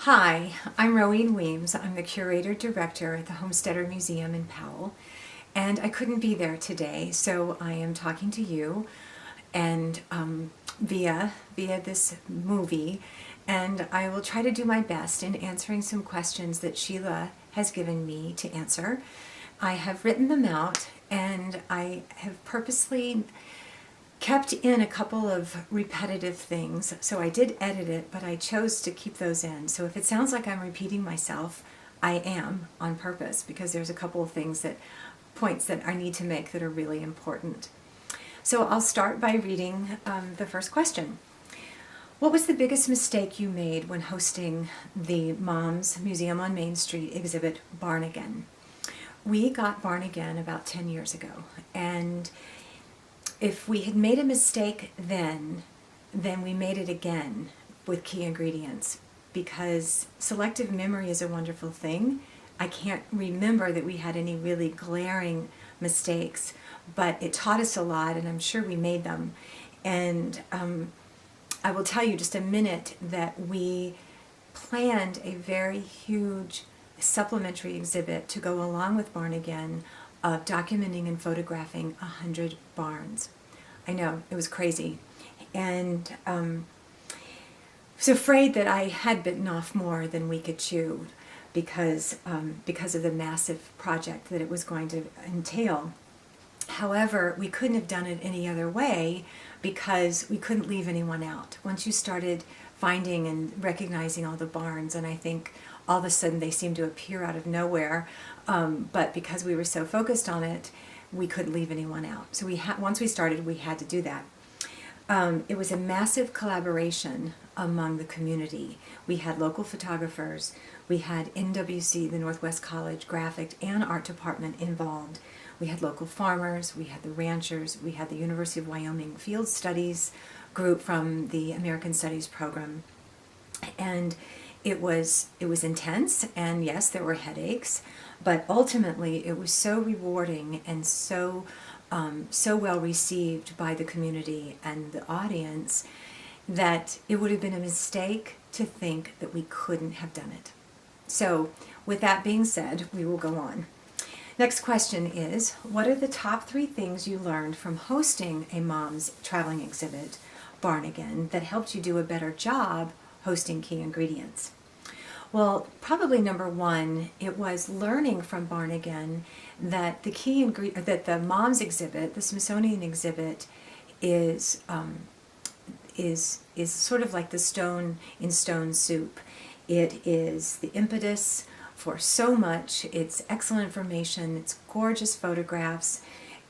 Hi, I'm Rowene Weems. I'm the curator-director at the Homesteader Museum in Powell, and I couldn't be there today, so I am talking to you and via this movie, and I will try to do my best in answering some questions that Sheila has given me to answer. I have written them out, and I have purposely kept in a couple of repetitive things. So I did edit it, but I chose to keep those in. So if it sounds like I'm repeating myself, I am on purpose because there's a couple of points that I need to make that are really important. So I'll start by reading the first question. What was the biggest mistake you made when hosting the Moms Museum on Main Street exhibit Barn Again? We got Barn Again about 10 years ago, and if we had made a mistake then we made it again with key ingredients, because selective memory is a wonderful thing. I can't remember that we had any really glaring mistakes, but it taught us a lot, and I'm sure we made them. And I will tell you just a minute that we planned a very huge supplementary exhibit to go along with Barn Again of documenting and photographing 100 barns. I know, it was crazy. And I was afraid that I had bitten off more than we could chew because of the massive project that it was going to entail. However, we couldn't have done it any other way because we couldn't leave anyone out. Once you started finding and recognizing all the barns, and I think all of a sudden they seemed to appear out of nowhere, but because we were so focused on it, we couldn't leave anyone out. So once we started, we had to do that. It was a massive collaboration among the community. We had local photographers, we had NWC, the Northwest College Graphic and Art Department involved. We had local farmers, we had the ranchers, we had the University of Wyoming Field Studies group from the American Studies program. And it was intense, and yes, there were headaches, but ultimately it was so rewarding and so well received by the community and the audience that it would have been a mistake to think that we couldn't have done it. So with that being said, we will go on. Next question is, what are the top 3 things you learned from hosting a mom's traveling exhibit, Barn Again, that helped you do a better job hosting key ingredients? Well, probably number 1, it was learning from Barn Again that the mom's exhibit, the Smithsonian exhibit, is sort of like the stone in stone soup. It is the impetus for so much. It's excellent information, it's gorgeous photographs,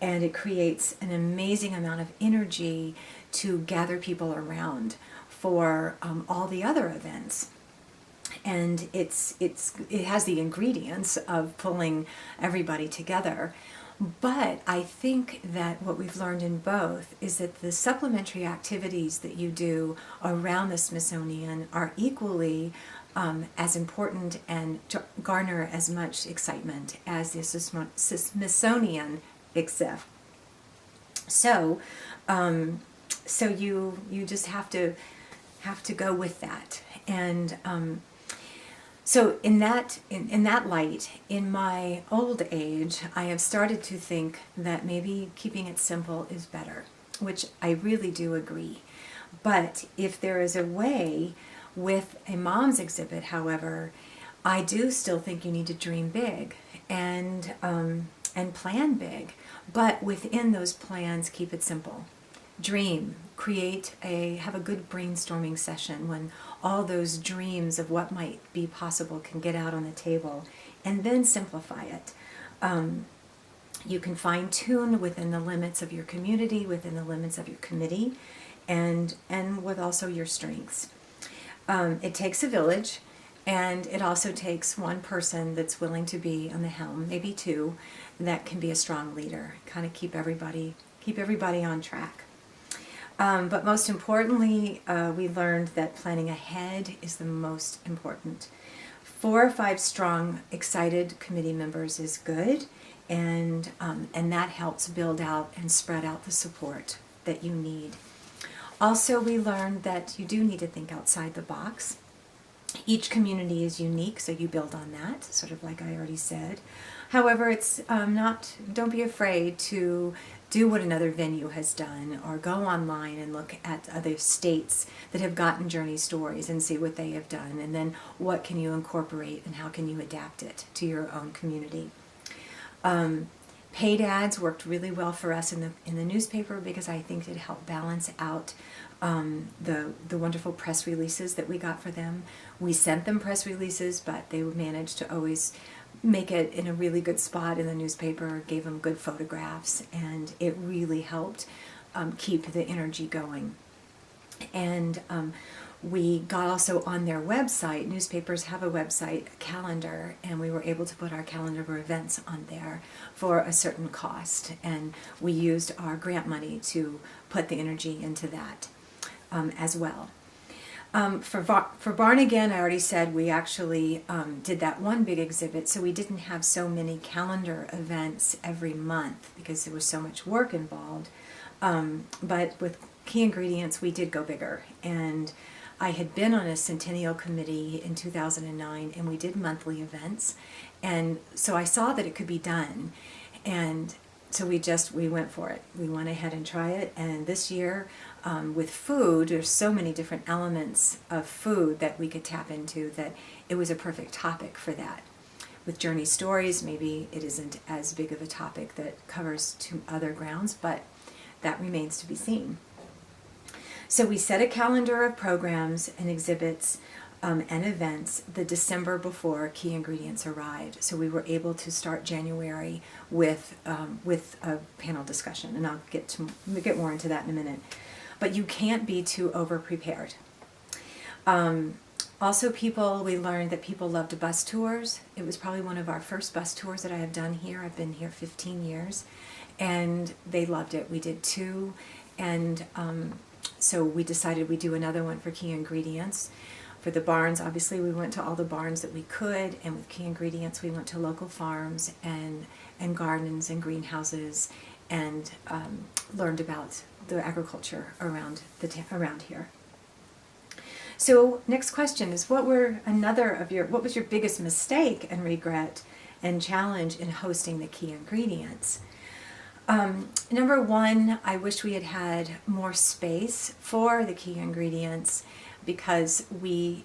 and it creates an amazing amount of energy to gather people around for all the other events. And it has the ingredients of pulling everybody together. But I think that what we've learned in both is that the supplementary activities that you do around the Smithsonian are equally as important and garner as much excitement as the Smithsonian itself. So you just have to go with that. And so in that light, in my old age, I have started to think that maybe keeping it simple is better, which I really do agree. But if there is a way with a mom's exhibit, however, I do still think you need to dream big and plan big, but within those plans, keep it simple. Dream, have a good brainstorming session when all those dreams of what might be possible can get out on the table, and then simplify it. You can fine-tune within the limits of your community, within the limits of your committee, and with also your strengths. It takes a village, and it also takes one person that's willing to be on the helm, maybe 2, that can be a strong leader, kind of keep everybody on track. But most importantly, we learned that planning ahead is the most important. 4 or 5 strong, excited committee members is good, and that helps build out and spread out the support that you need. Also, we learned that you do need to think outside the box. Each community is unique, so you build on that, sort of like I already said. However, it's don't be afraid to do what another venue has done, or go online and look at other states that have gotten journey stories and see what they have done, and then what can you incorporate and how can you adapt it to your own community. Paid ads worked really well for us in the newspaper, because I think it helped balance out the wonderful press releases that we got for them. We sent them press releases, but they managed to always make it in a really good spot in the newspaper, gave them good photographs, and it really helped keep the energy going. And we got also on their website, newspapers have a website, a calendar, and we were able to put our calendar of events on there for a certain cost. And we used our grant money to put the energy into that as well. For Barn Again, I already said we actually did that one big exhibit, so we didn't have so many calendar events every month because there was so much work involved. But with Key Ingredients, we did go bigger. And I had been on a centennial committee in 2009, and we did monthly events. And so I saw that it could be done. And so we went for it. We went ahead and tried it. And this year, with food, there's so many different elements of food that we could tap into that it was a perfect topic for that. With Journey Stories, maybe it isn't as big of a topic that covers two other grounds, but that remains to be seen. So we set a calendar of programs and exhibits and events the December before Key Ingredients arrived. So we were able to start January with a panel discussion, and I'll get more into that in a minute. But you can't be too over-prepared. Also, we learned that people loved bus tours. It was probably one of our first bus tours that I have done here. I've been here 15 years, and they loved it. We did 2, and so we decided we'd do another one for Key Ingredients. For the barns, obviously, we went to all the barns that we could, and with Key Ingredients, we went to local farms and gardens and greenhouses, and learned about the agriculture around here. So next question is, what was your biggest mistake and regret and challenge in hosting the Key Ingredients? Number 1, I wish we had had more space for the Key Ingredients, because we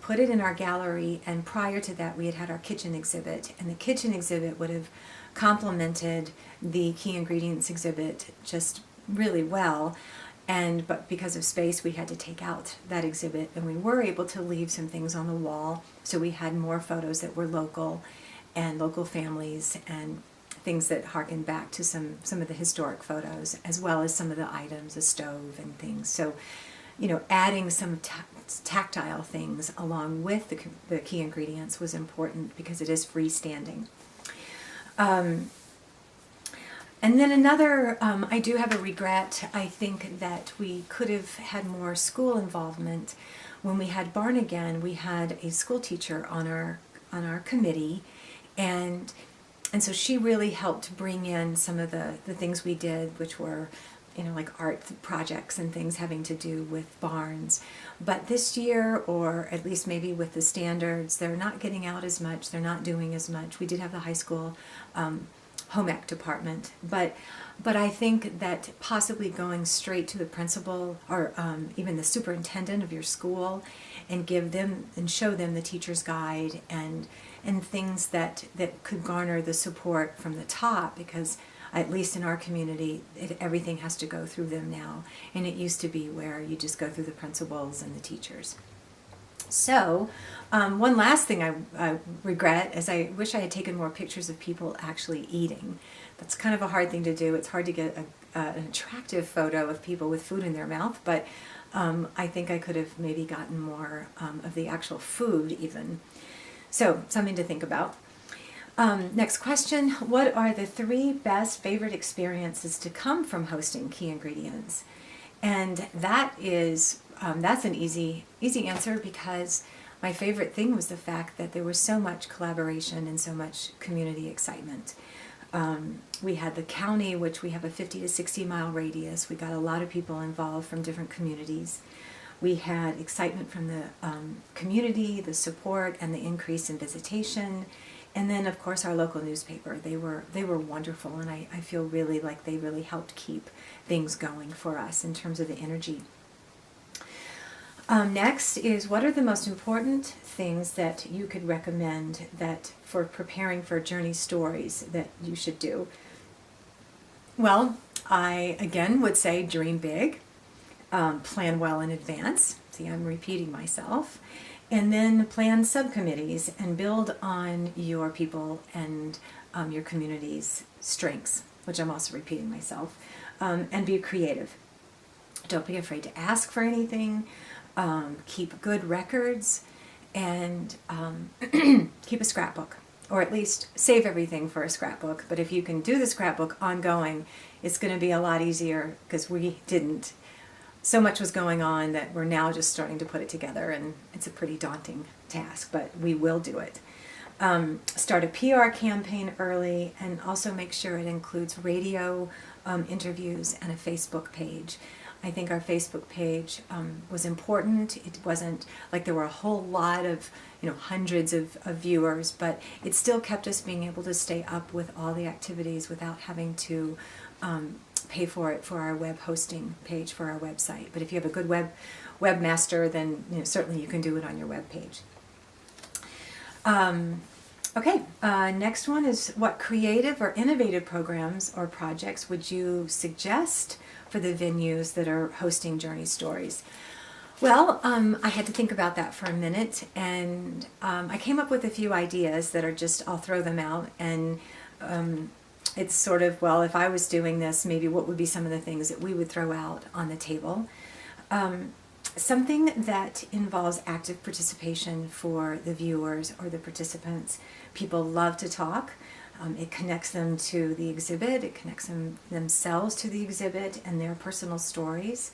put it in our gallery, and prior to that we had our kitchen exhibit, and the kitchen exhibit would have complemented the Key Ingredients exhibit just really well. But because of space, we had to take out that exhibit, and we were able to leave some things on the wall, so we had more photos that were local and local families, and things that harken back to some of the historic photos, as well as some of the items, a stove and things. So, adding some tactile things along with the Key Ingredients was important, because it is freestanding. And then another, I do have a regret. I think that we could have had more school involvement. When we had Barn Again, we had a school teacher on our committee, and so she really helped bring in some of the things we did, which were, like art projects and things having to do with barns. But this year, or at least maybe with the standards, they're not getting out as much, they're not doing as much. We did have the high school home ec department, but I think that possibly going straight to the principal, or even the superintendent of your school, and give them and show them the teacher's guide and things that could garner the support from the top, because at least in our community, everything has to go through them now, and it used to be where you just go through the principals and the teachers. So, one last thing I regret is I wish I had taken more pictures of people actually eating. That's kind of a hard thing to do. It's hard to get an attractive photo of people with food in their mouth, but I think I could have maybe gotten more of the actual food even. So, something to think about. Next question, what are the 3 best favorite experiences to come from hosting Key Ingredients? And that is, that's an easy answer, because my favorite thing was the fact that there was so much collaboration and so much community excitement. We had the county, which we have a 50 to 60 mile radius. We got a lot of people involved from different communities. We had excitement from the community, the support, and the increase in visitation. And then, of course, our local newspaper. They were wonderful, and I feel really like they really helped keep things going for us in terms of the energy. Next is, what are the most important things that you could recommend that for preparing for journey stories that you should do? Well, I again would say dream big, plan well in advance. See, I'm repeating myself. And then plan subcommittees and build on your people and your community's strengths, which I'm also repeating myself, and be creative. Don't be afraid to ask for anything. Keep good records, and keep a scrapbook, or at least save everything for a scrapbook. But if you can do the scrapbook ongoing, it's going to be a lot easier, because we didn't. So much was going on that we're now just starting to put it together, and it's a pretty daunting task, but we will do it. Start a PR campaign early, and also make sure it includes radio interviews and a Facebook page. I think our Facebook page was important. It wasn't like there were a whole lot of, hundreds of viewers, but it still kept us being able to stay up with all the activities without having to pay for it for our web hosting page for our website. But if you have a good webmaster, then certainly you can do it on your web page. Okay, next one is, what creative or innovative programs or projects would you suggest for the venues that are hosting Journey Stories? Well, I had to think about that for a minute, and I came up with a few ideas that are just, I'll throw them out, and it's sort of, well, if I was doing this, maybe what would be some of the things that we would throw out on the table? Something that involves active participation for the viewers or the participants. People love to talk. It connects them to the exhibit. It connects themselves to the exhibit and their personal stories.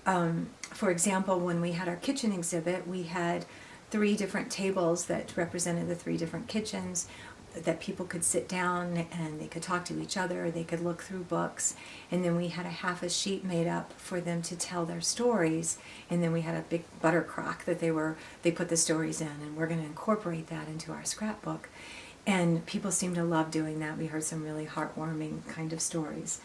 For example, when we had our kitchen exhibit, we had 3 different tables that represented the 3 different kitchens, that people could sit down and they could talk to each other, they could look through books, and then we had a half a sheet made up for them to tell their stories, and then we had a big butter crock that they put the stories in, and we're going to incorporate that into our scrapbook. And people seem to love doing that. We heard some really heartwarming kind of stories.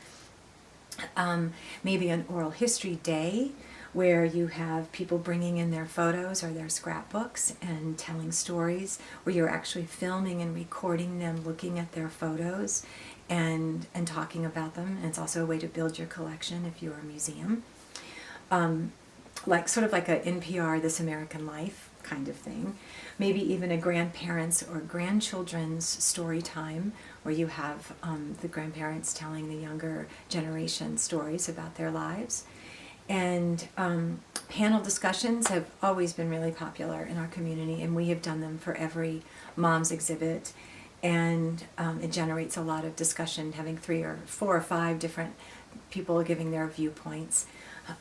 Maybe an oral history day where you have people bringing in their photos or their scrapbooks and telling stories, where you're actually filming and recording them looking at their photos and talking about them. And it's also a way to build your collection if you're a museum. Sort of like a NPR This American Life kind of thing. Maybe even a grandparents' or grandchildren's story time, where you have the grandparents telling the younger generation stories about their lives. And panel discussions have always been really popular in our community, and we have done them for every mom's exhibit. And it generates a lot of discussion, having 3 or 4 or 5 different people giving their viewpoints.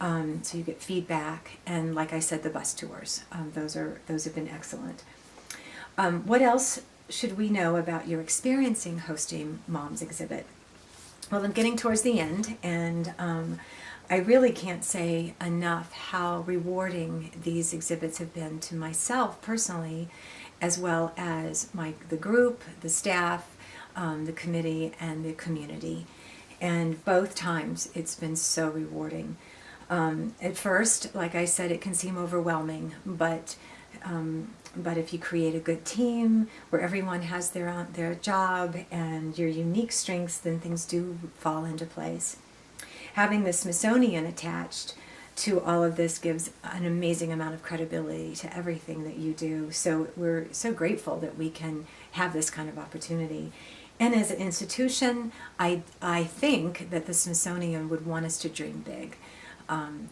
So you get feedback, and like I said, the bus tours. Those have been excellent. What else should we know about your experiencing hosting Mom's exhibit? Well, I'm getting towards the end, and I really can't say enough how rewarding these exhibits have been to myself personally, as well as the group, the staff, the committee, and the community. And both times it's been so rewarding. At first, like I said, it can seem overwhelming, but if you create a good team where everyone has their job and your unique strengths, then things do fall into place. Having the Smithsonian attached to all of this gives an amazing amount of credibility to everything that you do. So we're so grateful that we can have this kind of opportunity. And as an institution, I think that the Smithsonian would want us to dream big.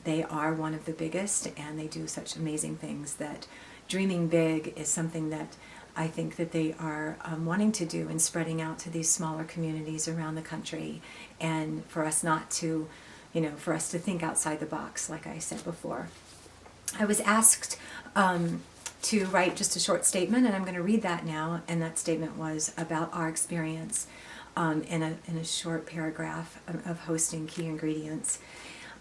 They are one of the biggest, and they do such amazing things that dreaming big is something that I think that they are wanting to do, and spreading out to these smaller communities around the country, and for us not to, for us to think outside the box, like I said before. I was asked to write just a short statement, and I'm going to read that now, and that statement was about our experience in a short paragraph of hosting Key Ingredients.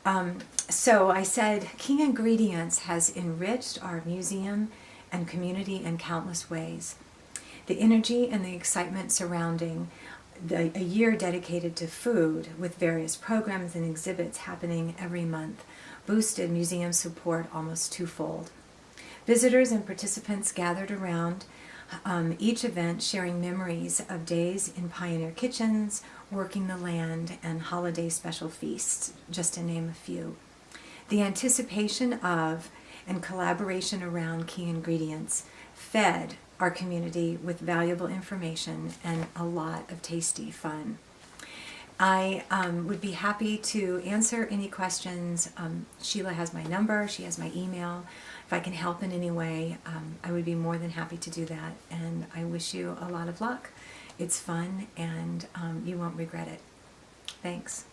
So I said, King Ingredients has enriched our museum and community in countless ways. The energy and the excitement surrounding a year dedicated to food, with various programs and exhibits happening every month, boosted museum support almost twofold. Visitors and participants gathered around each event, sharing memories of days in pioneer kitchens, working the land, and holiday special feasts, just to name a few. The anticipation of and collaboration around King Ingredients fed our community with valuable information and a lot of tasty fun. I would be happy to answer any questions. Sheila has my number, she has my email. If I can help in any way, I would be more than happy to do that. And I wish you a lot of luck. It's fun and you won't regret it. Thanks.